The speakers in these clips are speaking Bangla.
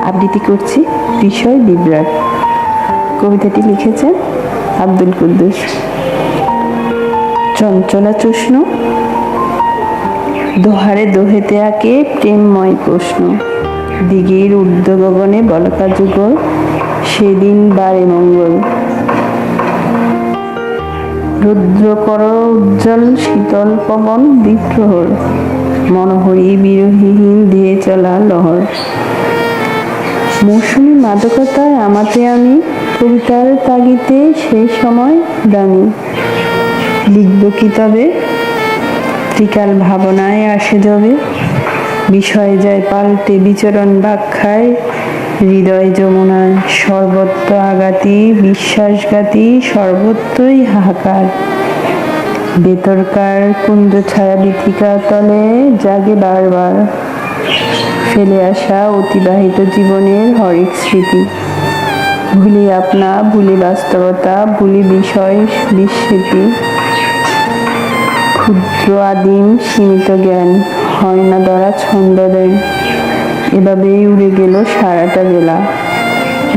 আবৃত্তি করছি বিষয় বিভ্রাট। কবিতাটি লিখেছেন আব্দুল কুদ্দুস। চঞ্চলা চূষ্ণ দোহারে দোহেতে আঁকে প্রেমময় প্রশ্ন, দিঘির ঊর্ধ্ব গগনে বলকা যুগল, সেদিন বারে মঙ্গল। রুদ্রকর উজ্জ্বল শীতল পবন বিপ্রহর, মনোহরী বিরহীহীন ধেয়ে চলা লহর। মৌসুমী মাদকতায় আমাতে আমি, কবিতার তাগিতে সেই সময় দানি। লিখব কি তবে ত্রিকাল ভাবনায় আসে যবে, বিষয়ে যায় পাল্টে বিচরণ ব্যাখ্যায়, হৃদয় যমুনায় সর্বত্র আঘাতি বিশ্বাসঘাতী, সর্বত্রই হাহাকার। বেতরকার কুঞ্জ ছায়া বিথিকা তলে জাগে বারবার, ফেলে আসা অতিবাহিত জীবনের হরেক স্মৃতি। ভুলি আপনা, ভুলি বাস্তবতা, ভুলি বিষয় বিস্মৃতি। ক্ষুদ্র আদিম সীমিত জ্ঞান, হয় না ধরা ছন্দদের। এভাবেই উড়ে গেল সারাটা বেলা,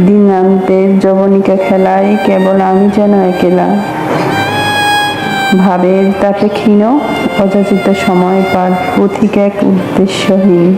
দিনান্তের যবনিকা খেলায় কেবল আমি যেন একেলা। ভাবের তাপে ক্ষীণ অযাচিত সময় পার, পথিক এক উদ্দেশ্যহীন।